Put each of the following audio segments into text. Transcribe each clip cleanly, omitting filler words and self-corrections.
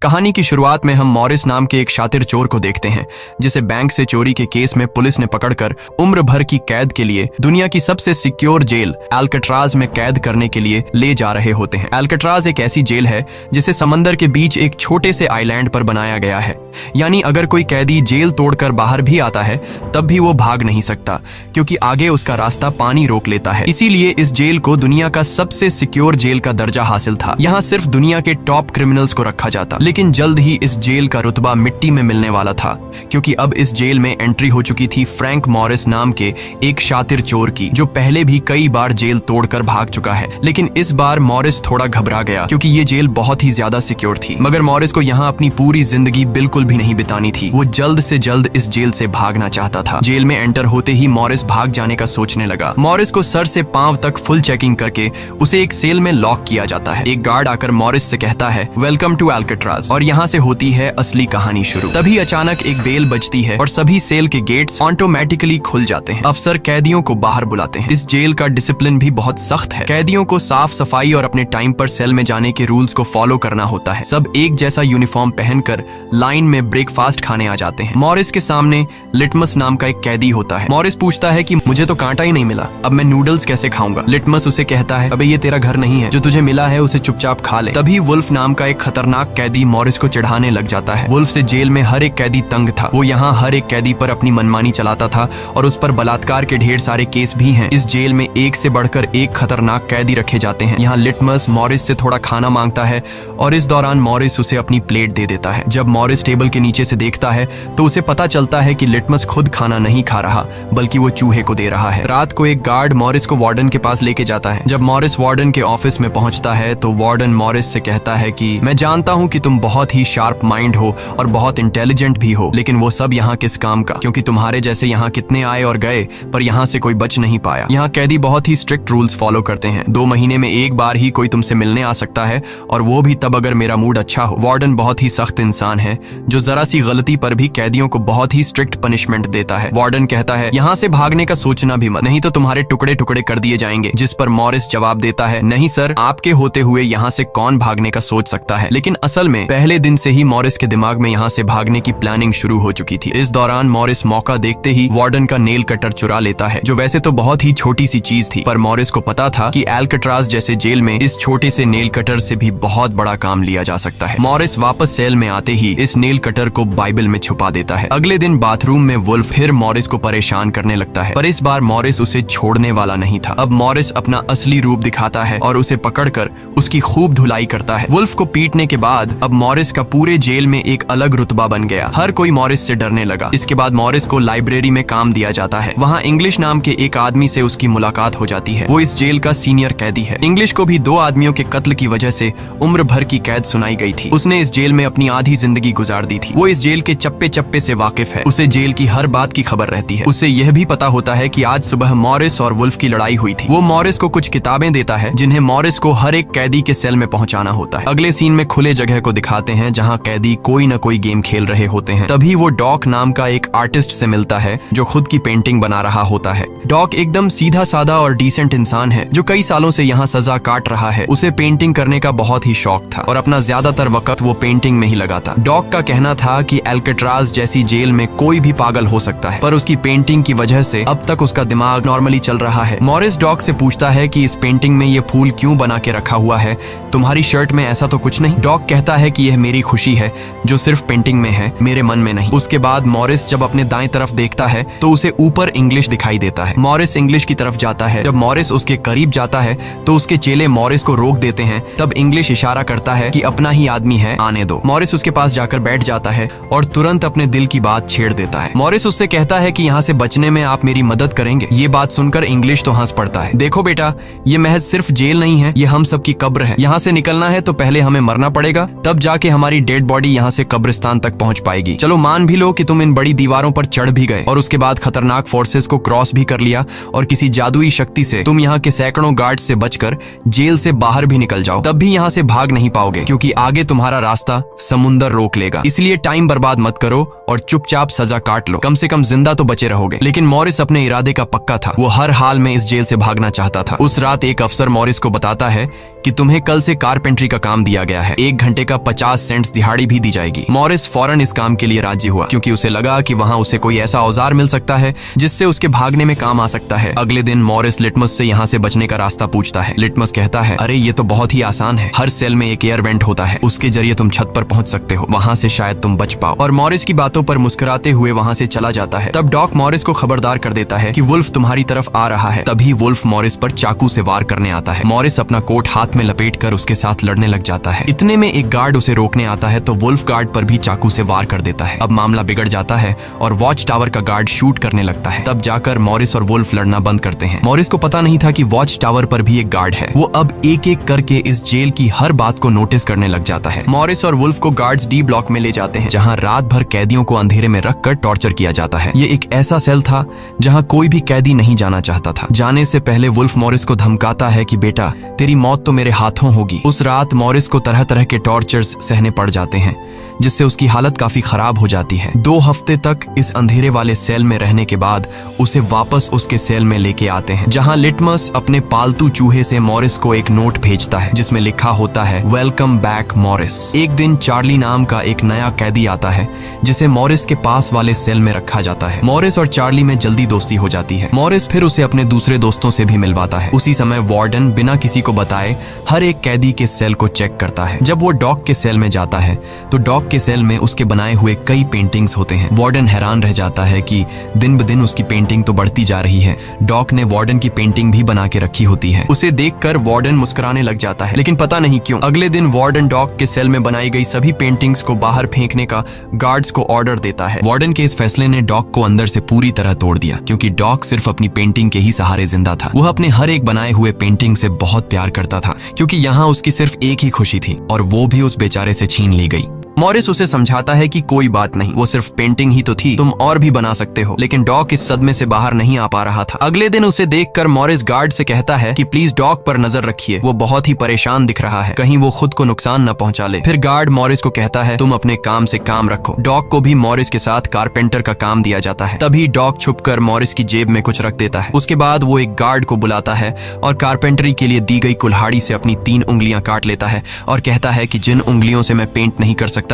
कहानी की शुरुआत में हम मॉरिस नाम के एक शातिर चोर को देखते हैं जिसे बैंक से चोरी के केस में पुलिस ने पकड़कर उम्र भर की कैद के लिए दुनिया की सबसे सिक्योर जेल एल्कट्राज में कैद करने के लिए ले जा रहे होते हैं। एल्कट्राज एक ऐसी जेल है जिसे समंदर के बीच एक छोटे से आइलैंड पर बनाया गया है, यानी अगर कोई कैदी जेल तोड़कर बाहर भी आता है तब भी वो भाग नहीं सकता क्योंकि आगे उसका रास्ता पानी रोक लेता है। इसीलिए इस जेल को दुनिया का सबसे सिक्योर जेल का दर्जा हासिल था। यहाँ सिर्फ दुनिया के टॉप क्रिमिनल्स को रखा जाता, लेकिन जल्द ही इस जेल का रुतबा मिट्टी में मिलने वाला था क्योंकि अब इस जेल में एंट्री हो चुकी थी फ्रैंक मॉरिस नाम के एक शातिर चोर की, जो पहले भी कई बार जेल तोड़कर भाग चुका है। लेकिन इस बार मॉरिस थोड़ा घबरा गया क्योंकि ये जेल बहुत ही ज्यादा सिक्योर थी। मगर मॉरिस को यहाँ अपनी पूरी जिंदगी बिल्कुल भी नहीं बितानी थी। वो जल्द से जल्द इस जेल से भागना चाहता था। जेल में एंटर होते ही मॉरिस भाग जाने का सोचने लगा। मॉरिस को सर से पांव तक फुल चेकिंग करके उसे एक सेल में लॉक किया जाता है। एक गार्ड आकर मॉरिस से कहता है, वेलकम टू एल्कट्राज, और यहाँ से होती है असली कहानी शुरू। तभी अचानक एक बेल बजती है और सभी सेल के गेट्स ऑटोमेटिकली खुल जाते हैं। अफसर कैदियों को बाहर बुलाते हैं। इस जेल का डिसिप्लिन भी बहुत सख्त है। कैदियों को साफ सफाई और अपने टाइम पर सेल में जाने के रूल्स को फॉलो करना होता है। सब एक जैसा यूनिफॉर्म पहनकर लाइन में ब्रेकफास्ट खाने आ जाते हैं। मॉरिस के सामने लिटमस नाम का एक कैदी होता है। मॉरिस पूछता है कि मुझे तो कांटा ही नहीं मिला, अब मैं नूडल्स कैसे खाऊंगा। लिटमस उसे कहता है, अबे ये तेरा घर नहीं है, जो तुझे मिला है उसे चुपचाप खा ले। तभी वुल्फ नाम का एक खतरनाक कैदी मॉरिस को चिढ़ाने लग जाता है। वुल्फ से जेल में हर एक कैदी तंग था। वो यहाँ हर एक कैदी पर अपनी मनमानी चलाता था और उस पर बलात्कार के ढेर सारे केस भी हैं। इस जेल में एक से बढ़कर एक खतरनाक कैदी रखे जाते हैं। यहाँ लिटमस मॉरिस से थोड़ा खाना मांगता है और इस दौरान मॉरिस उसे अपनी प्लेट दे देता है। जब मॉरिस टेबल के नीचे से देखता है तो उसे पता चलता है कि लिटमस खुद खाना नहीं खा रहा बल्कि वो चूहे को दे रहा है। रात को एक गार्ड मॉरिस को वार्डन के पास लेके जाता है। जब मॉरिस वार्डन के ऑफिस में पहुंचता है तो वार्डन मॉरिस से कहता है कि मैं जानता हूं कि तुम बहुत ही शार्प माइंड हो और बहुत इंटेलिजेंट भी हो, लेकिन वो सब यहाँ किस काम का, क्योंकि तुम्हारे जैसे यहाँ कितने आए और गए पर यहाँ से कोई बच नहीं पाया। यहाँ कैदी बहुत ही स्ट्रिक्ट रूल्स फॉलो करते हैं। 2 महीने में एक बार ही कोई तुमसे मिलने आ सकता है और वो भी तब अगर मेरा मूड अच्छा हो। वार्डन बहुत ही सख्त इंसान है जो जरा सी गलती पर भी कैदियों को बहुत ही स्ट्रिक्ट पनिशमेंट देता है। वार्डन कहता है, यहाँ से भागने का सोचना भी मत, नहीं तो तुम्हारे टुकड़े टुकड़े कर दिए जाएंगे। जिस पर मॉरिस जवाब देता है, नहीं सर, आपके होते हुए यहाँ से कौन भागने का सोच सकता है। लेकिन असल में पहले दिन से ही मॉरिस के दिमाग में यहाँ से भागने की प्लानिंग शुरू हो चुकी थी। इस दौरान मॉरिस मौका देखते ही वार्डन का नेल कटर चुरा लेता है, जो वैसे तो बहुत ही छोटी सी चीज थी, पर मॉरिस को पता था कि एल्कट्राज जैसे जेल में इस छोटे से नेल कटर से भी बहुत बड़ा काम लिया जा सकता है। मॉरिस वापस सेल में आते ही इस नेल कटर को बाइबल में छुपा देता है। अगले दिन बाथरूम में वुल्फ फिर मॉरिस को परेशान करने लगता है, पर इस बार मॉरिस उसे छोड़ने वाला नहीं था। अब मॉरिस अपना असली रूप दिखाता है और उसे पकड़कर उसकी खूब धुलाई करता है। वुल्फ को पीटने के बाद अब मॉरिस का पूरे जेल में एक अलग रुतबा बन गया। हर कोई मॉरिस से डरने लगा। इसके बाद मॉरिस को लाइब्रेरी में काम दिया जाता है। वहाँ इंग्लिश नाम के एक आदमी से उसकी मुलाकात हो जाती है। वो इस जेल का सीनियर कैदी है। इंग्लिश को भी 2 आदमियों के कत्ल की वजह से उम्र भर की कैद सुनाई गई थी। उसने इस जेल में अपनी आधी जिंदगी गुजार दी थी। वो इस जेल के चप्पे चप्पे से वाकिफ है। उसे जेल की हर बात की खबर रहती है। उसे यह भी पता होता है कि आज सुबह मॉरिस और वुल्फ की लड़ाई हुई थी। वो मॉरिस को कुछ किताबें देता है जिन्हें मॉरिस को हर एक कैदी के सेल में पहुंचाना होता है। अगले सीन में खुले जगह को दिखाते हैं जहां कैदी कोई न कोई गेम खेल रहे होते हैं। तभी वो डॉक नाम का एक आर्टिस्ट से मिलता है जो खुद की पेंटिंग बना रहा होता है। डॉक एकदम सीधा साधा और डिसेंट इंसान है जो कई सालों से यहाँ सजा काट रहा है। उसे पेंटिंग करने का बहुत ही शौक था और अपना ज्यादातर वक्त वो पेंटिंग में ही लगाता। डॉक का कहना था कि एल्कट्राज जैसी जेल में कोई भी पागल हो सकता है, पर उसकी पेंटिंग की वजह से अब तक उसका दिमाग नॉर्मली चल रहा है। मॉरिस डॉक से पूछता है कि इस पेंटिंग में ये फूल क्यों बना के रखा हुआ है, तुम्हारी शर्ट में ऐसा तो कुछ नहीं। डॉक कहता है कि यह मेरी खुशी है जो सिर्फ पेंटिंग में है, मेरे मन में नहीं। उसके बाद मॉरिस जब अपने दाएं तरफ देखता है तो उसे ऊपर इंग्लिश दिखाई देता है। मॉरिस इंग्लिश की तरफ जाता है। जब मॉरिस उसके करीब जाता है तो उसके चेले मॉरिस को रोक देते हैं। तब इंग्लिश इशारा करता है कि अपना ही आदमी है, आने दो। मॉरिस उसके पास जाकर बैठ जाता है और तुरंत अपने दिल की बात छेड़ देता है। मॉरिस उससे कहता है कि यहाँ से बचने में आप मेरी मदद करेंगे। ये बात सुनकर इंग्लिश तो हंस पड़ता है। देखो बेटा, ये महज सिर्फ जेल नहीं है, ये हम सब की कब्र है। यहाँ से निकलना है तो पहले हमें मरना पड़ेगा, तब जाके हमारी डेड बॉडी यहाँ से कब्रिस्तान तक पहुँच पाएगी। चलो मान भी लो कि तुम इन बड़ी दीवारों पर चढ़ भी गए और उसके बाद खतरनाक फोर्सेस को क्रॉस भी कर लिया और किसी जादुई शक्ति से तुम यहाँ के सैकड़ों गार्ड से बचकर जेल से बाहर भी निकल जाओ, तब भी यहाँ से भाग नहीं पाओगे क्योंकि आगे तुम्हारा रास्ता समुंदर रोक लेगा। इसलिए टाइम बर्बाद मत करो और चुपचाप सजा काट लो, कम से कम जिंदा तो बचे रहोगे। लेकिन मॉरिस अपने इरादे का पक्का था। वो हर हाल में इस जेल से भागना चाहता था। उस रात एक अफसर मॉरिस को बताता है कि तुम्हें कल से कारपेंट्री का काम दिया गया है, 1 घंटे का 50 सेंट्स दिहाड़ी भी दी जाएगी। मॉरिस फौरन इस काम के लिए राजी हुआ क्योंकि उसे लगा कि वहाँ उसे कोई ऐसा औजार मिल सकता है जिससे उसके भागने में काम आ सकता है। अगले दिन मॉरिस लिटमस से यहाँ से बचने का रास्ता पूछता है। लिटमस कहता है, अरे ये तो बहुत ही आसान है, हर सेल में एक एयर वेंट होता है, उसके जरिए तुम छत पर पहुंच सकते हो, वहाँ से शायद तुम बच पाओ। और मॉरिस की बातों पर मुस्कुराते हुए वहाँ से चला जाता है। तब डॉक मॉरिस को खबरदार कर देता है कि वुल्फ तुम्हारी तरफ आ रहा है। तभी वुल्फ मॉरिस पर चाकू से वार करने आता है। मॉरिस अपना कोट हाथ में लपेटकर उसके साथ लड़ने लग जाता है। इतने में एक गार्ड उसे रोकने आता है तो वुल्फ गार्ड पर भी चाकू से वार कर देता है। अब मामला बिगड़ जाता है और वॉच टावर का गार्ड शूट करने लगता है। तब जाकर मॉरिस और वुल्फ लड़ना बंद करते हैं। मॉरिस को पता नहीं था कि वॉच टावर पर भी एक गार्ड है। वो अब एक एक करके इस जेल की हर बात को नोटिस करने लग जाता है। मॉरिस और वुल्फ को गार्ड्स डी ब्लॉक में ले जाते हैं, जहाँ रात भर कैदियों को अंधेरे में रखकर टॉर्चर किया जाता है। ये एक ऐसा सेल था जहाँ कोई भी कैदी नहीं जाना चाहता था। जाने से पहले वुल्फ मॉरिस को धमकाता है कि बेटा, तेरी मौत तो मेरे हाथों होगी। उस रात मॉरिस को तरह तरह के टॉर्चर्स सहने पड़ जाते हैं, जिससे उसकी हालत काफी खराब हो जाती है। 2 हफ्ते तक इस अंधेरे वाले सेल में रहने के बाद उसे वापस उसके सेल में लेके आते हैं, जहां लिटमस अपने पालतू चूहे से मॉरिस को एक नोट भेजता है जिसमें लिखा होता है, वेलकम बैक मॉरिस। एक दिन चार्ली नाम का एक नया कैदी आता है जिसे मॉरिस के पास वाले सेल में रखा जाता है। मॉरिस और चार्ली में जल्दी दोस्ती हो जाती है। मॉरिस फिर उसे अपने दूसरे दोस्तों से भी मिलवाता है। उसी समय वार्डन बिना किसी को बताए हर एक कैदी के सेल को चेक करता है। जब वो डॉक के सेल में जाता है तो डॉक के सेल में उसके बनाए हुए कई पेंटिंग्स होते हैं। वार्डन हैरान रह जाता है कि दिन ब दिन उसकी पेंटिंग तो बढ़ती जा रही है। डॉक ने वार्डन की पेंटिंग भी बना के रखी होती है। उसे देखकर वार्डन मुस्कुराने लग जाता है, लेकिन पता नहीं क्यों अगले दिन वार्डन डॉक के सेल में बनाई गई सभी पेंटिंग्स को बाहर फेंकने का गार्ड्स को ऑर्डर देता है। वार्डन के इस फैसले ने डॉक को अंदर से पूरी तरह तोड़ दिया, क्योंकि डॉक सिर्फ अपनी पेंटिंग के ही सहारे जिंदा था। वह अपने हर एक बनाए हुए पेंटिंग से बहुत प्यार करता था, क्योंकि यहाँ उसकी सिर्फ एक ही खुशी थी और वो भी उस बेचारे से छीन ली गई। मॉरिस उसे समझाता है कि कोई बात नहीं, वो सिर्फ पेंटिंग ही तो थी, तुम और भी बना सकते हो। लेकिन डॉक इस सदमे से बाहर नहीं आ पा रहा था। अगले दिन उसे देखकर मॉरिस गार्ड से कहता है कि प्लीज डॉक पर नजर रखिए, वो बहुत ही परेशान दिख रहा है, कहीं वो खुद को नुकसान न पहुंचा ले। फिर गार्ड मॉरिस को कहता है, तुम अपने काम से काम रखो। डॉक को भी मॉरिस के साथ कारपेंटर का काम दिया जाता है। तभी डॉक छुपकर मॉरिस की जेब में कुछ रख देता है। उसके बाद वो एक गार्ड को बुलाता है और कारपेंटरी के लिए दी गई कुल्हाड़ी से अपनी 3 उंगलियां काट लेता है और कहता है कि जिन उंगलियों से मैं पेंट नहीं कर सकता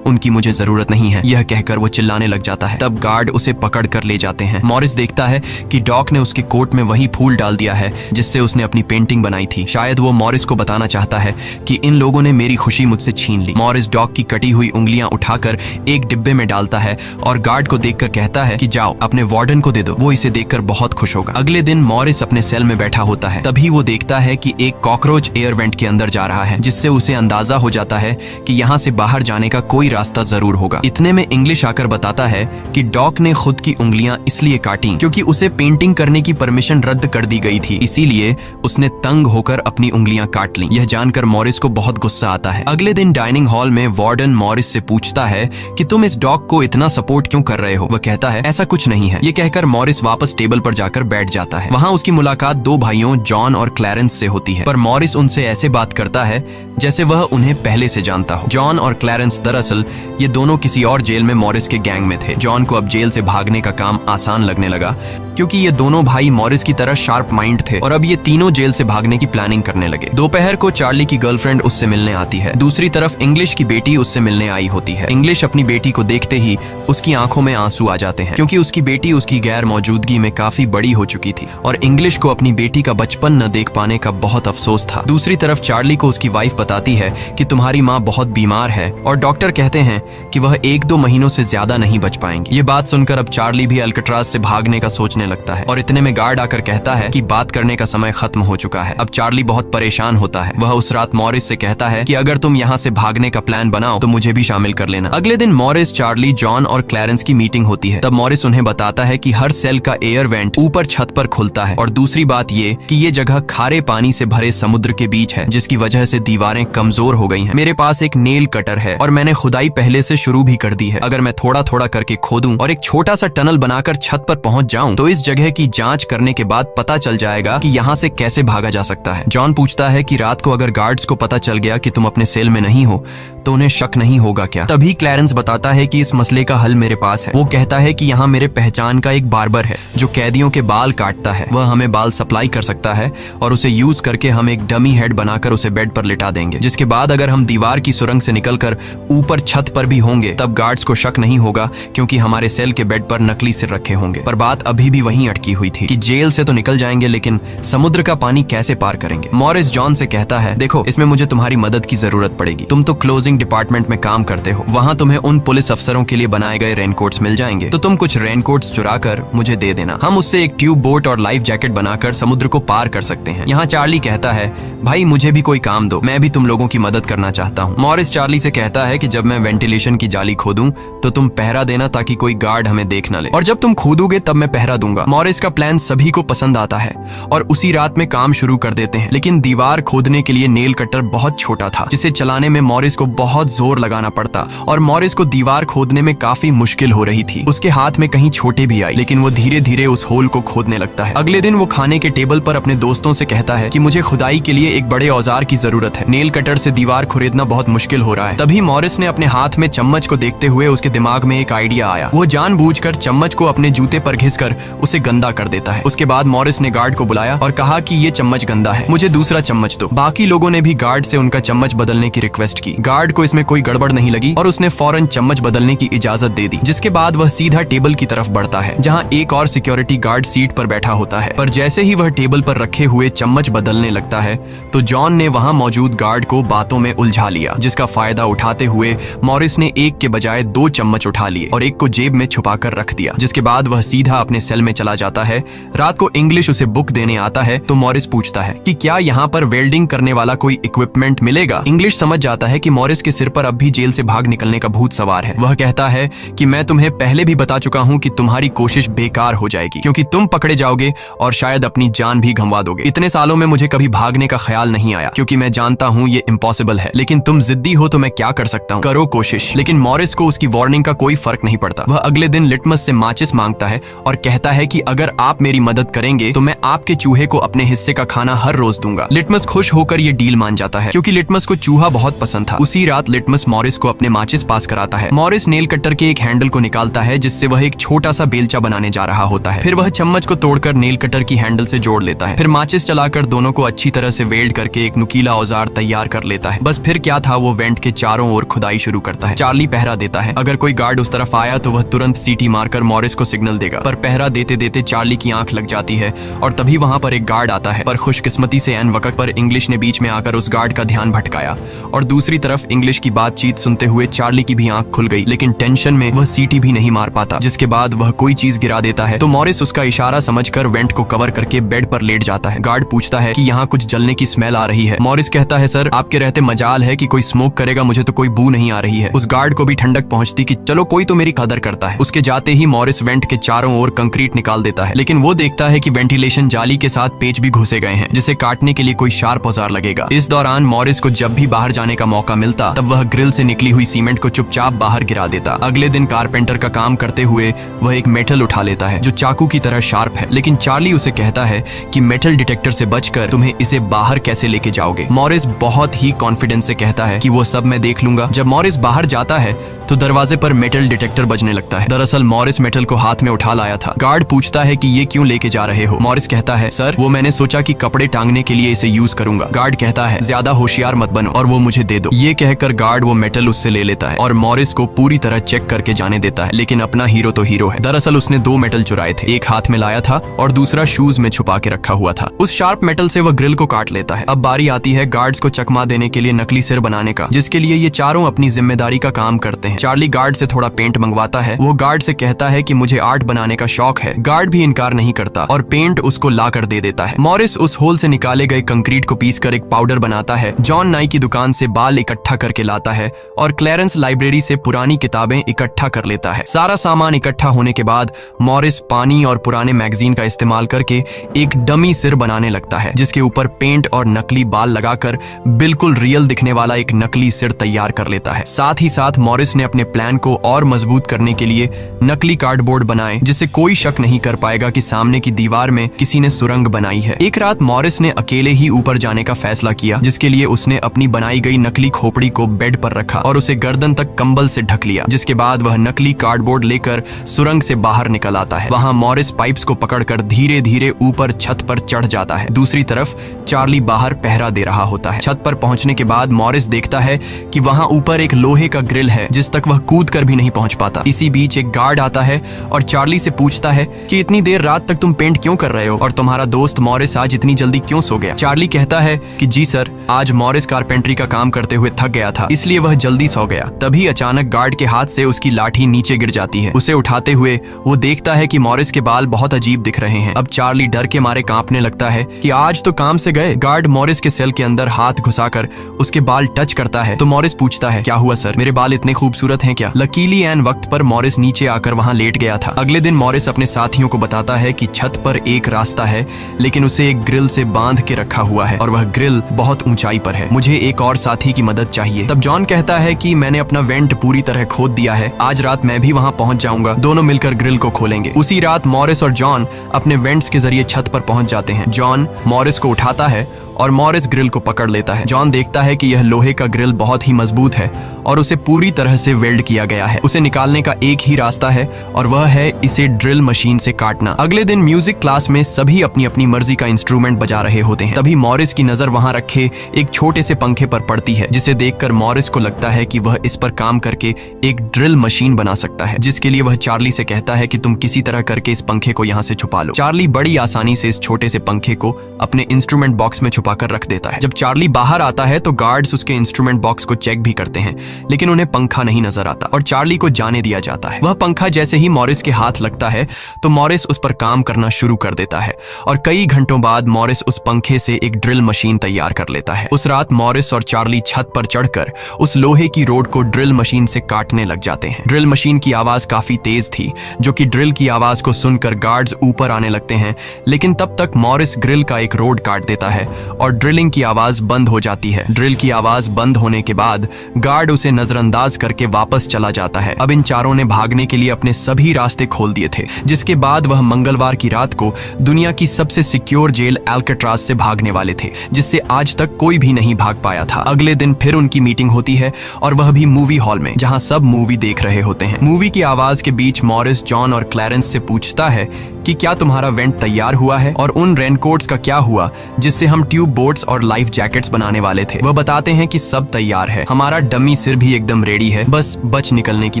उनकी मुझे जरूरत नहीं है। यह कहकर वो चिल्लाने लग जाता है। तब गार्ड उसे पकड़ कर ले जाते हैं। मॉरिस देखता है कि डॉक ने उसके कोट में वही फूल डाल दिया है जिससे उसने अपनी पेंटिंग बनाई थी। शायद वो मॉरिस को बताना चाहता है कि इन लोगों ने मेरी खुशी मुझसे छीन ली। मॉरिस डॉक की कटी हुई उंगलियां उठाकर एक डिब्बे में डालता है और गार्ड को देखकर कहता है कि जाओ अपने वार्डन को दे दो, वो इसे देखकर बहुत खुश होगा। अगले दिन मॉरिस अपने सेल में बैठा होता है। तभी वो देखता है कि एक कॉकरोच एयर वेंट के अंदर जा रहा है, जिससे उसे अंदाजा हो जाता है कि यहाँ से बाहर जाने का कोई रास्ता जरूर होगा। इतने में इंग्लिश आकर बताता है कि डॉक ने खुद की उंगलियां इसलिए काटी क्योंकि उसे पेंटिंग करने की परमिशन रद्द कर दी गई थी, इसीलिए उसने तंग होकर अपनी उंगलियां काट लीं। यह जानकर मॉरिस को बहुत गुस्सा आता है। अगले दिन डाइनिंग हॉल में वार्डन मॉरिस से पूछता है कि तुम इस डॉग को इतना सपोर्ट क्यों कर रहे हो। वह कहता है ऐसा कुछ नहीं है। ये कहकर मॉरिस वापस टेबल पर जाकर बैठ जाता है। वहाँ उसकी मुलाकात 2 भाइयों जॉन और क्लैरेंस से होती है, पर मॉरिस उनसे ऐसे बात करता है जैसे वह उन्हें पहले से जानता हो। जॉन और क्लैरेंस दरअसल ये दोनों किसी और जेल में मॉरिस के गैंग में थे। जॉन को अब जेल से भागने का काम आसान लगने लगा क्योंकि ये दोनों भाई मॉरिस की तरह शार्प माइंड थे और अब ये तीनों जेल से भागने की प्लानिंग करने लगे। दोपहर को चार्ली की गर्लफ्रेंड उससे मिलने आती है। दूसरी तरफ इंग्लिश की बेटी उससे मिलने आई होती है। इंग्लिश अपनी बेटी को देखते ही उसकी आंखों में आंसू आ जाते हैं क्योंकि उसकी बेटी उसकी गैर मौजूदगी में काफी बड़ी हो चुकी थी और इंग्लिश को अपनी बेटी का बचपन न देख पाने का बहुत अफसोस था। दूसरी तरफ चार्ली को उसकी वाइफ बताती है कि तुम्हारी माँ बहुत बीमार है और डॉक्टर कहते हैं कि वह 1-2 महीनों से ज्यादा नहीं बच पाएंगी। ये बात सुनकर अब चार्ली भी अल्काट्राज से भागने का सोचने लगता है और इतने में गार्ड आकर कहता है कि बात करने का समय खत्म हो चुका है। अब चार्ली बहुत परेशान होता है। वह उस रात मॉरिस से कहता है कि अगर तुम यहाँ से भागने का प्लान बनाओ तो मुझे भी शामिल कर लेना। अगले दिन मॉरिस, चार्ली, जॉन और क्लैरेंस की मीटिंग होती है। तब मॉरिस उन्हें बताता है कि हर सेल का एयर वेंट ऊपर छत पर खुलता है और दूसरी बात ये कि ये जगह खारे पानी से भरे समुद्र के बीच है, जिसकी वजह से दीवारें कमजोर हो गई हैं। मेरे पास एक नेल कटर है और मैंने खुदाई पहले से शुरू भी कर दी है। अगर मैं थोड़ा थोड़ा करके खोदूं और एक छोटा सा टनल बनाकर छत पर पहुंच जाऊं तो इस जगह की जांच करने के बाद पता चल जाएगा कि यहाँ से कैसे भागा जा सकता है। जॉन पूछता है कि रात को अगर गार्ड्स को पता चल गया कि तुम अपने सेल में नहीं हो तो उन्हें शक नहीं होगा क्या? तभी क्लैरेंस बताता है कि इस मसले का हल मेरे पास है। वो कहता है कि यहाँ मेरे पहचान का एक बार्बर है जो कैदियों के बाल काटता है। वह हमें बाल सप्लाई कर सकता है और उसे यूज करके हम एक डमी हेड बनाकर उसे बेड पर लिटा देंगे, जिसके बाद अगर हम दीवार की सुरंग से निकलकर ऊपर छत पर भी होंगे तब गार्ड्स को शक नहीं होगा, क्योंकि हमारे सेल के बेड पर नकली सिर रखे होंगे। पर बात अभी भी वहीं अटकी हुई थी कि जेल से तो निकल जाएंगे, लेकिन समुद्र का पानी कैसे पार करेंगे? मॉरिस जॉन से कहता है, देखो इसमें मुझे तुम्हारी मदद की जरूरत पड़ेगी। तुम तो क्लोजिंग डिपार्टमेंट में काम करते हो, वहां तुम्हें उन पुलिस अफसरों के लिए बनाए गए रेनकोट्स मिल जाएंगे, तो तुम कुछ रेनकोट्स चुरा कर मुझे दे देना। हम उससे एक ट्यूब बोट और लाइफ जैकेट बनाकर समुद्र को पार कर सकते हैं। यहाँ चार्ली कहता है, भाई मुझे भी कोई काम दो, मैं भी तुम लोगों की मदद करना चाहता हूँ। मॉरिस चार्ली से कहता है कि जब मैं वेंटिलेशन की जाली खोदूं तो तुम पहरा देना ताकि कोई गार्ड हमें देख न ले, और जब तुम खोदोगे तब मैं पहरा दूंगा। मॉरिस का प्लान सभी को पसंद आता है और उसी रात में काम शुरू कर देते हैं, लेकिन दीवार खोदने के लिए नेल कटर बहुत छोटा था, जिसे चलाने में मॉरिस को बहुत जोर लगाना पड़ता और मॉरिस को दीवार खोदने में काफी मुश्किल हो रही थी। उसके हाथ में कहीं छोटे भी आई, लेकिन वो धीरे धीरे उस होल को खोदने लगता है। अगले दिन वो खाने के टेबल पर अपने दोस्तों से कहता है कि मुझे खुदाई के लिए एक बड़े औजार की जरूरत है, नेल कटर से दीवार खुरेदना बहुत मुश्किल हो रहा है। तभी मॉरिस ने अपने हाथ में चम्मच को देखते हुए उसके दिमाग में एक आइडिया आया। वो जानबूझकर चम्मच को अपने जूते पर घिसकर उसे गंदा कर देता है। उसके बाद मॉरिस ने गार्ड को बुलाया और कहा कि ये चम्मच गंदा है, मुझे दूसरा चम्मच दो। बाकी लोगों ने भी गार्ड से उनका चम्मच बदलने की रिक्वेस्ट की। गार्ड को इसमें कोई गड़बड़ नहीं लगी और उसने फौरन चम्मच बदलने की इजाजत दे दी, जिसके बाद वह सीधा टेबल की तरफ बढ़ता है जहां एक और सिक्योरिटी गार्ड सीट पर बैठा होता है। पर जैसे ही वह टेबल पर रखे हुए चम्मच बदलने लगता है तो जॉन ने वहां मौजूद गार्ड को बातों में उलझा लिया, जिसका फायदा उठाते हुए मॉरिस ने एक के बजाय 2 चम्मच उठा लिए और एक को जेब में छुपाकर रख दिया, जिसके बाद वह सीधा अपने सेल में चला जाता है। रात को इंग्लिश उसे बुक देने आता है तो मॉरिस पूछता है कि क्या यहाँ पर वेल्डिंग करने वाला कोई इक्विपमेंट मिलेगा? इंग्लिश समझ जाता है कि मॉरिस के सिर पर अब भी जेल से भाग निकलने का भूत सवार है। वह कहता है कि मैं तुम्हें पहले भी बता चुका हूँ कि तुम्हारी कोशिश बेकार हो जाएगी, क्योंकि तुम पकड़े जाओगे और शायद अपनी जान भी गंवा दोगे। इतने सालों में मुझे कभी भागने का ख्याल नहीं आया, क्योंकि मैं जानता हूँ ये इम्पॉसिबल है, लेकिन तुम जिद्दी हो तो मैं क्या कर सकता हूँ, करो कोशिश। लेकिन मॉरिस को उसकी वार्निंग का कोई फर्क नहीं पड़ता। वह अगले दिन लिटमस से माचिस मांगता है और कहता है कि अगर आप मेरी मदद करेंगे तो मैं आपके चूहे को अपने हिस्से का खाना हर रोज दूंगा। लिटमस खुश होकर ये डील मान जाता है, क्योंकि लिटमस को चूहा बहुत पसंद था। उसी रात लिटमस मॉरिस को अपने माचिस पास कराता है। मॉरिस नेल कटर के एक हैंडल को निकालता है, जिससे वह एक छोटा सा बेलचा बनाने जा रहा होता है। फिर वह चम्मच को तोड़कर नेल कटर की हैंडल से जोड़ लेता है। फिर माचिस चलाकर दोनों को अच्छी तरह से वेल्ड करके एक नुकीला औजार तैयार कर लेता है। बस फिर क्या था, वो वेंट के चारों ओर खुदाई शुरू करता है। चार्ली पहरा देता है। अगर कोई गार्ड उस तरफ आया तो वह तुरंत सीटी मारकर मॉरिस को सिग्नल देगा, पर पहरा देते देते चार्ली की आंख लग जाती है और तभी वहां पर एक गार्ड आता है। पर खुशकिस्मती से ऐन वक्त पर इंग्लिश ने बीच में आकर उस गार्ड का ध्यान भटकाया और दूसरी तरफ इंग्लिश की बातचीत सुनते हुए चार्ली की भी आंख खुल गई, लेकिन टेंशन में वह सीटी भी नहीं मार पाता। जिसके बाद वह कोई चीज गिरा देता है तो मॉरिस उसका इशारा समझकर वेंट को कवर करके बेड पर लेट जाता है। गार्ड पूछता है कि यहाँ कुछ जलने की स्मेल आ रही है। मॉरिस कहता है, सर आपके रहते मजाल है कि कोई स्मोक करेगा, मुझे तो कोई बू नहीं आ रही है। उस गार्ड को भी ठंडक पहुंचती कि चलो कोई तो मेरी कदर करता है। उसके जाते ही मॉरिस वेंट के चारों ओर कंक्रीट निकाल देता है, लेकिन वो देखता है कि वेंटिलेशन जाली के साथ पेच भी घुसे गए हैं, जिसे काटने के लिए कोई शार्प औजार लगेगा। इस दौरान मॉरिस को जब भी बाहर जाने का मौका मिलता तब वह ग्रिल से निकली हुई सीमेंट को चुपचाप बाहर गिरा देता। अगले दिन कारपेंटर का काम करते हुए वह एक मेटल उठा लेता है जो चाकू की तरह शार्प है, लेकिन चार्ली उसे कहता है कि मेटल डिटेक्टर से बचकर तुम्हें इसे बाहर कैसे लेके जाओगे। मॉरिस बहुत ही कॉन्फिडेंस से कहता है कि वो सब मैं देख लूंगा। जब मॉरिस बाहर जाता है तो दरवाजे पर मेटल डिटेक्टर बजने लगता है। दरअसल मॉरिस मेटल को हाथ में उठा लाया था। गार्ड पूछता है कि ये क्यों लेके जा रहे हो? मॉरिस कहता है, सर वो मैंने सोचा कि कपड़े टांगने के लिए इसे यूज करूंगा। गार्ड कहता है, ज्यादा होशियार मत बनो और वो मुझे दे दो। ये कहकर गार्ड वो मेटल उससे ले लेता है और मॉरिस को पूरी तरह चेक करके जाने देता है, लेकिन अपना हीरो तो हीरो है। दरअसल उसने 2 मेटल चुराए थे, एक हाथ में लाया था और दूसरा शूज में छुपा के रखा हुआ था। उस शार्प मेटल से वह ग्रिल को काट लेता है। अब बारी आती है गार्ड्स को चकमा देने के लिए नकली सिर बनाने का, जिसके लिए ये चारों अपनी जिम्मेदारी का काम करते हैं। चार्ली गार्ड से थोड़ा पेंट मंगवाता है। वो गार्ड से कहता है कि मुझे आर्ट बनाने का शौक है। गार्ड भी इनकार नहीं करता और पेंट उसको ला कर दे देता है। मॉरिस उस होल से निकाले गए कंक्रीट को पीसकर एक पाउडर बनाता है। जॉन नाई की दुकान से बाल इकट्ठा करके लाता है और क्लैरेंस लाइब्रेरी से पुरानी किताबें इकट्ठा कर लेता है। सारा सामान इकट्ठा होने के बाद मॉरिस पानी और पुराने मैगजीन का इस्तेमाल करके एक डमी सिर बनाने लगता है, जिसके ऊपर पेंट और नकली बाल लगाकर बिल्कुल रियल दिखने वाला एक नकली सिर तैयार कर लेता है। साथ ही साथ मॉरिस ने अपने प्लान को और मजबूत करने के लिए नकली कार्डबोर्ड बनाए जिससे कोई शक नहीं कर पाएगा कि सामने की दीवार में किसी ने सुरंग बनाई है। एक रात मॉरिस ने अकेले ही ऊपर जाने का फैसला किया, जिसके लिए उसने अपनी बनाई गई नकली खोपड़ी को बेड पर रखा और उसे गर्दन तक कंबल से ढक लिया। जिसके बाद वह नकली कार्डबोर्ड लेकर सुरंग से बाहर निकल आता है। वहां मॉरिस पाइप्स को पकड़कर धीरे धीरे ऊपर छत पर चढ़ जाता है। दूसरी तरफ चार्ली बाहर पहरा दे रहा होता है। छत पर पहुंचने के बाद मॉरिस देखता है कि वहां ऊपर एक लोहे का ग्रिल है जिस तक वह कूद कर भी नहीं पहुंच पाता। इसी बीच एक गार्ड आता है और चार्ली से पूछता है कि इतनी देर रात तक तुम पेंट क्यों कर रहे हो और तुम्हारा दोस्त मॉरिस आज इतनी जल्दी क्यों सो गया। चार्ली कहता है कि जी सर, आज मॉरिस कारपेंट्री का काम करते हुए थक गया था, इसलिए वह जल्दी सो गया। तभी अचानक गार्ड के हाथ से उसकी लाठी नीचे गिर जाती है। उसे उठाते हुए वो देखता है कि मॉरिस के बाल बहुत अजीब दिख रहे हैं। अब चार्ली डर के मारे कांपने लगता है कि आज तो काम से गए। गार्ड मॉरिस के सेल के अंदर हाथ घुसाकर उसके बाल टच करता है तो मॉरिस पूछता है, क्या हुआ सर, मेरे बाल इतने खूबसूरत हैं क्या। लकीली एन वक्त पर मॉरिस नीचे आकर वहां लेट गया था। अगले दिन मॉरिस अपने साथियों को बताता है कि छत पर एक रास्ता है लेकिन उसे एक ग्रिल से बांध के रखा हुआ है और वह ग्रिल बहुत ऊंचाई पर है। मुझे एक और साथी की मदद चाहिए। तब जॉन कहता है कि मैंने अपना वेंट पूरी तरह खोद दिया है, आज रात मैं भी वहां पहुंच जाऊंगा, दोनों मिलकर ग्रिल को खोलेंगे। उसी रात मॉरिस और जॉन अपने वेंट्स के जरिए छत पर पहुंच जाते हैं। जॉन मॉरिस को उठाता है और मॉरिस ग्रिल को पकड़ लेता है। जॉन देखता है कि यह लोहे का ग्रिल बहुत ही मजबूत है और उसे पूरी तरह से वेल्ड किया गया है। उसे निकालने का एक ही रास्ता है और वह है इसे ड्रिल मशीन से काटना। अगले दिन म्यूजिक क्लास में सभी अपनी अपनी मर्जी का इंस्ट्रूमेंट बजा रहे होते हैं। तभी मॉरिस की नजर वहां रखे एक छोटे से पंखे पर पड़ती है, जिसे देखकर मॉरिस को लगता है कि वह इस पर काम करके एक ड्रिल मशीन बना सकता है, जिसके लिए वह चार्ली से कहता है कि तुम किसी तरह करके इस पंखे को यहाँ से छुपा लो। चार्ली बड़ी आसानी से इस छोटे से पंखे को अपने इंस्ट्रूमेंट बॉक्स में छुपाकर रख देता है। जब चार्ली बाहर आता है तो गार्ड्स उसके इंस्ट्रूमेंट बॉक्स को चेक भी करते हैं, लेकिन उन्हें पंखा नहीं नजर आता और चार्ली को जाने दिया जाता है। वह पंखा जैसे ही मॉरिस के हाथ लगता है तो मॉरिस उस पर काम करना शुरू कर देता है और कई घंटों बाद मॉरिस उस पंखे से एक ड्रिल मशीन तैयार कर लेता है। उस रात मॉरिस और चार्ली छत पर चढ़कर उस लोहे की रोड को ड्रिल मशीन से काटने लग जाते हैं। ड्रिल मशीन की आवाज काफी तेज थी, जो कि ड्रिल की आवाज को सुनकर गार्ड्स ऊपर आने लगते हैं, लेकिन तब तक मॉरिस ग्रिल का एक रोड काट देता है और ड्रिलिंग की आवाज बंद हो जाती है। ड्रिल की आवाज बंद होने के बाद गार्ड उसे नजरअंदाज करके वापस चला जाता है। अब इन चारों ने भागने के लिए अपने सभी रास्ते खोल दिए थे, जिसके बाद वह मंगलवार की रात को दुनिया की सबसे सिक्योर जेल एल्केट्राज से भागने वाले थे, जिससे आज तक कोई भी नहीं भाग पाया था। अगले दिन फिर उनकी मीटिंग होती है और वह भी मूवी हॉल में, जहां सब मूवी देख रहे होते हैं। मूवी की आवाज के बीच मॉरिस जॉन और क्लैरेंस से पूछता है कि क्या तुम्हारा वेंट तैयार हुआ है और उन रेनकोट्स का क्या हुआ जिससे हम ट्यूब बोट्स और लाइफ जैकेट्स बनाने वाले थे। वह बताते हैं कि सब तैयार है, हमारा डमी सिर भी एकदम रेडी है, बस बच निकलने की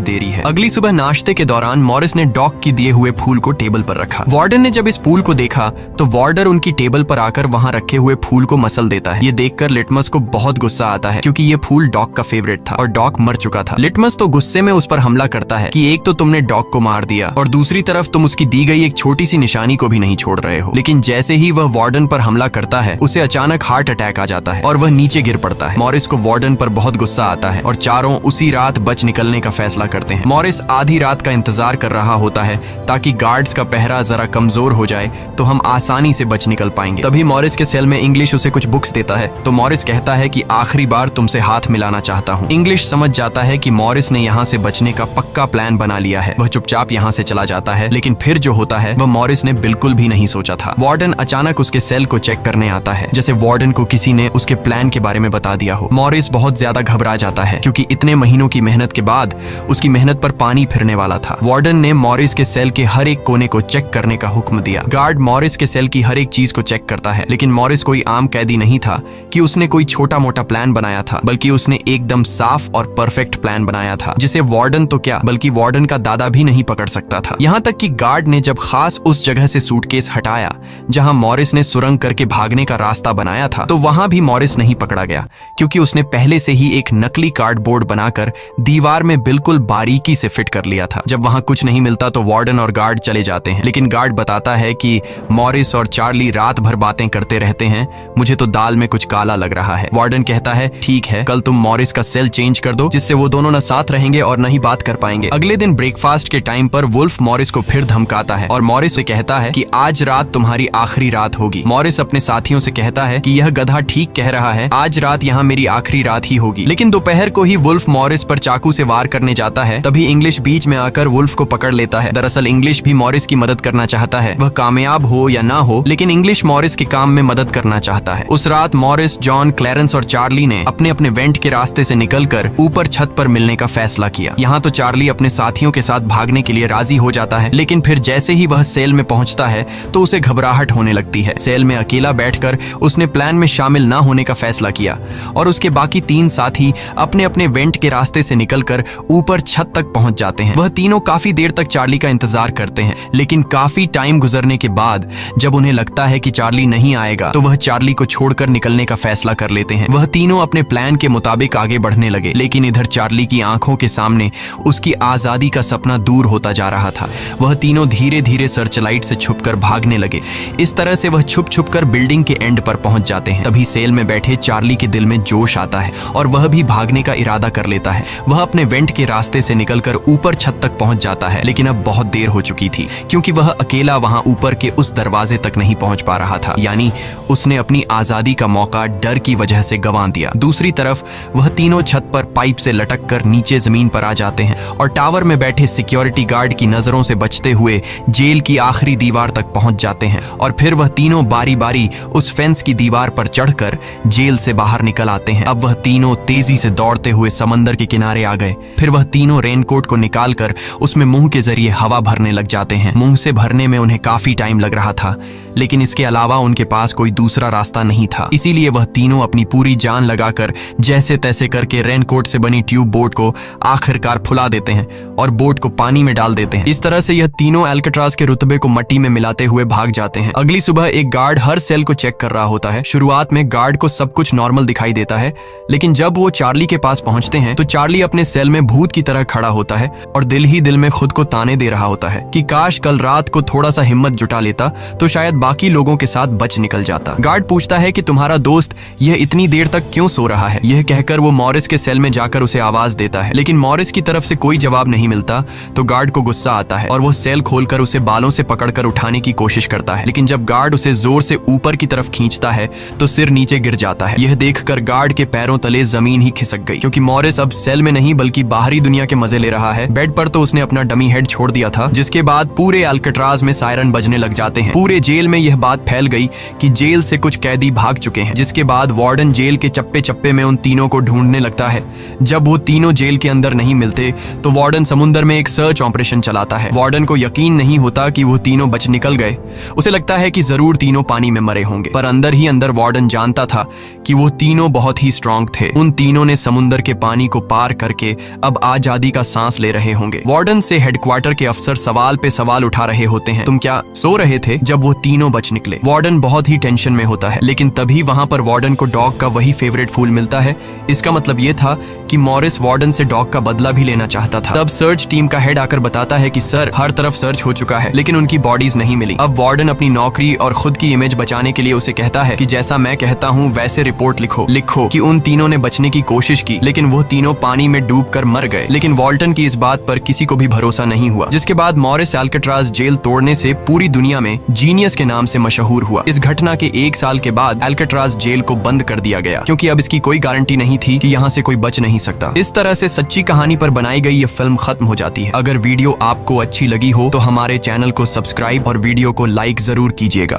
देरी है। अगली सुबह नाश्ते के दौरान मॉरिस ने डॉग की दिए हुए फूल को टेबल पर रखा। वार्डन ने जब इस फूल को देखा तो वार्डर उनकी टेबल पर आकर वहां रखे हुए फूल को मसल देता है। ये देखकर लिटमस को बहुत गुस्सा आता है क्योंकि ये फूल डॉग का फेवरेट था और डॉग मर चुका था। लिटमस तो गुस्से में उस पर हमला करता है कि एक तो तुमने डॉग को मार दिया और दूसरी तरफ तुम उसकी दी गई एक छोटी सी निशानी को भी नहीं छोड़ रहे हो। लेकिन जैसे ही वह वार्डन पर हमला करता है उसे अचानक हार्ट अटैक आ जाता है और वह नीचे गिर पड़ता है। मॉरिस को वार्डन पर बहुत गुस्सा आता है और चारों उसी रात बच निकलने का फैसला करते हैं। मॉरिस आधी रात का इंतजार कर रहा होता है ताकि गार्ड्स का पहरा जरा कमजोर हो जाए तो हम आसानी से बच निकल पाएंगे। तभी मॉरिस के सेल में इंग्लिश उसे कुछ बुक्स देता है तो मॉरिस कहता है कि आखिरी बार तुमसे हाथ मिलाना चाहता हूँ। इंग्लिश समझ जाता है कि मॉरिस ने यहाँ से बचने का पक्का प्लान बना लिया है। वह चुपचाप यहाँ से चला जाता है, लेकिन फिर जो होता है वह मॉरिस ने बिल्कुल भी नहीं सोचा था। वार्डन अचानक उसके सेल को चेक करने आता है, जैसे वार्डन को किसी ने उसके प्लान के बारे में बता दिया हो। मॉरिस बहुत ज्यादा घबरा जाता है क्योंकि इतने महीनों की मेहनत के बाद उसकी मेहनत पर पानी फिरने वाला था। वार्डन ने मॉरिस के सेल के हर एक कोने को चेक करने का हुक्म दिया। गार्ड मॉरिस के सेल की हर एक चीज को चेक करता है, लेकिन मॉरिस कोई आम कैदी नहीं था कि उसने कोई छोटा मोटा प्लान बनाया था, बल्कि उसने एकदम साफ और परफेक्ट प्लान बनाया था, जिसे वार्डन तो क्या बल्कि वार्डन का दादा भी नहीं पकड़ सकता था। यहाँ तक कि गार्ड ने जब खास उस जगह से सूटकेस हटाया जहां मॉरिस ने सुरंग करके भागने का रास्ता बनाया था, तो वहां भी मॉरिस नहीं पकड़ा गया क्योंकि उसने पहले से ही एक नकली कार्डबोर्ड बनाकर दीवार में बिल्कुल बारीकी से फिट कर लिया था। जब वहां कुछ नहीं मिलता तो वार्डन और गार्ड चले जाते हैं, लेकिन गार्ड बताता है कि मॉरिस और चार्ली रात भर बातें करते रहते हैं, मुझे तो दाल में कुछ काला लग रहा है। वार्डन कहता है ठीक है, कल तुम मॉरिस का सेल चेंज कर दो जिससे वो दोनों न साथ रहेंगे और न ही बात कर पाएंगे। अगले दिन ब्रेकफास्ट के टाइम पर वुल्फ मॉरिस को फिर धमकाता है और मॉरिस से कहता है कि आज रात तुम्हारी आखिरी रात होगी। मॉरिस अपने साथियों से कहता है कि यह गधा ठीक कह रहा है, आज रात यहाँ मेरी आखिरी रात ही होगी। लेकिन दोपहर को ही वुल्फ मॉरिस पर चाकू से वार करने जाता है। तभी इंग्लिश बीच में आकर वुल्फ को पकड़ लेता है। दरअसल इंग्लिश भी मॉरिस की मदद करना चाहता है, वह कामयाब हो या ना हो, लेकिन इंग्लिश मॉरिस के काम में मदद करना चाहता है। उस रात मॉरिस, जॉन, क्लैरेंस और चार्ली ने अपने अपने वेंट के रास्ते से निकलकर ऊपर छत पर मिलने का फैसला किया। यहाँ तो चार्ली अपने साथियों के साथ भागने के लिए राजी हो जाता है, लेकिन फिर जैसे ही वह सेल में पहुंचता है तो उसे घबराहट होने लगती है। सेल में अकेला बैठकर उसने प्लान में शामिल ना होने का फैसला किया और उसके बाकी 3 साथी अपने अपने वेंट के रास्ते से निकलकर ऊपर छत तक पहुंच जाते हैं। वह तीनों काफी देर तक चार्ली का इंतजार करते हैं, लेकिन काफी टाइम गुजरने के बाद जब उन्हें लगता है कि चार्ली नहीं आएगा तो वह चार्ली को छोड़कर निकलने का फैसला कर लेते हैं। वह तीनों अपने प्लान के मुताबिक आगे बढ़ने लगे, लेकिन इधर चार्ली की आंखों के सामने उसकी आजादी का सपना दूर होता जा रहा था। वह तीनों धीरे धीरे सर्चलाइट से छुपकर भागने लगे। इस तरह से वह छुप छुप कर बिल्डिंग के एंड पर पहुंच जाते हैं। तभी सेल में बैठे चार्ली के दिल में जोश आता है और वह भी भागने का इरादा कर लेता है। वह अपने वेंट के रास्ते से निकलकर ऊपर छत तक पहुंच जाता है, लेकिन अब बहुत देर हो चुकी थी क्योंकि वह अकेला वहां ऊपर के उस दरवाजे तक नहीं पहुंच पा रहा था। यानी उसने अपनी आजादी का मौका डर की वजह से गंवा दिया। दूसरी तरफ वह तीनों छत पर पाइप से लटक कर नीचे जमीन पर आ जाते हैं और टावर में बैठे सिक्योरिटी गार्ड की नजरों से बचते हुए जेल की आखिरी दीवार तक पहुंच जाते हैं। और फिर वह तीनों बारी बारी उस फेंस की दीवार पर चढ़कर जेल से बाहर निकल आते हैं। अब वह तीनों तेजी से दौड़ते हुए समंदर के किनारे आ गए। फिर वह तीनों रेनकोट को निकालकर उसमें मुंह के जरिए हवा भरने लग जाते हैं। मुंह से भरने में उन्हें काफी टाइम लग रहा था, लेकिन इसके अलावा उनके पास कोई दूसरा रास्ता नहीं था। इसीलिए वह तीनों अपनी पूरी जान लगाकर जैसे तैसे करके रेनकोट से बनी ट्यूब बोट को आखिरकार फुला देते हैं और बोट को पानी में डाल देते हैं। इस तरह से यह तीनों अल्काट्राज के रुतबे को मट्टी में मिलाते हुए भाग जाते हैं। अगली सुबह एक गार्ड हर सेल को चेक कर रहा होता है। शुरुआत में गार्ड को सब कुछ नॉर्मल दिखाई देता है, लेकिन जब वो चार्ली के पास पहुंचते हैं तो चार्ली अपने सेल में भूत की तरह खड़ा होता है और दिल ही दिल में खुद को ताने दे रहा होता है कि काश कल रात को थोड़ा सा हिम्मत जुटा लेता तो शायद बाकी लोगों के साथ बच निकल जाता। गार्ड पूछता है कि तुम्हारा दोस्त यह इतनी देर तक क्यों सो रहा है। यह कहकर वो मॉरिस के सेल में जाकर उसे आवाज देता है, लेकिन मॉरिस की तरफ से कोई जवाब नहीं मिलता तो गार्ड को गुस्सा आता है और वो सेल खोलकर उसे बालों से पकड़कर उठाने की कोशिश करता है। लेकिन जब गार्ड उसे जोर से ऊपर की तरफ खींचता है तो सिर नीचे गिर जाता है। यह देखकर गार्ड के पैरों तले जमीन ही खिसक गई, क्योंकि मॉरिस अब सेल में नहीं बल्कि बाहरी दुनिया के मजे ले रहा है। बेड पर तो उसने अपना डमी हेड छोड़ दिया था, जिसके बाद पूरे अल्काट्राज में सायरन बजने लग जाते हैं। पूरे जेल में यह बात फैल गई कि जेल से कुछ कैदी भाग चुके हैं, जिसके बाद वार्डन जेल के चप्पे चप्पे में उन तीनों को ढूंढने लगता है। जब वो तीनों जेल के अंदर नहीं मिलते तो वार्डन समुद्र में एक सर्च ऑपरेशन चलाता है। वार्डन को यकीन नहीं होता कि वो तीनों बच निकल गए। उसे लगता है कि जरूर तीनों पानी में मरे होंगे, पर अंदर ही अंदर वार्डन जानता था कि वो तीनों बहुत ही स्ट्रांग थे। उन तीनों ने समुद्र के पानी को पार करके अब आजादी का सांस ले रहे होंगे। वार्डन से हेडक्वार्टर के अफसर सवाल पे सवाल उठा रहे होते हैं, तुम क्या सो रहे थे जब वो तीनों बच निकले। वार्डन बहुत ही टेंशन में होता है, लेकिन तभी वहां पर वार्डन को डॉग का वही फेवरेट फूल मिलता है। इसका मतलब ये था कि मॉरिस वार्डन से डॉग का बदला भी लेना चाहता था। तब सर्च टीम का हेड आकर बताता है कि सर, हर तरफ सर्च हो चुका है, लेकिन उनकी बॉडीज नहीं मिली। अब वार्डन अपनी नौकरी और खुद की इमेज बचाने के लिए उसे कहता है कि जैसा मैं कहता हूँ वैसे रिपोर्ट लिखो कि उन तीनों ने बचने की कोशिश की, लेकिन वो तीनों पानी में डूबकर मर गए। लेकिन वॉल्टन की इस बात पर किसी को भी भरोसा नहीं हुआ, जिसके बाद मॉरिस अल्काट्राज जेल तोड़ने से पूरी दुनिया में जीनियस के नाम से मशहूर हुआ। इस घटना के 1 साल के बाद अल्काट्राज जेल को बंद कर दिया गया, क्योंकि अब इसकी कोई गारंटी नहीं थी कि यहाँ से कोई बच नहीं सकता। इस तरह से सच्ची कहानी पर बनाई गई ये फिल्म खत्म हो जाती है। अगर वीडियो आपको अच्छी लगी हो तो हमारे चैनल को सब्सक्राइब और वीडियो को लाइक जरूर कीजिएगा।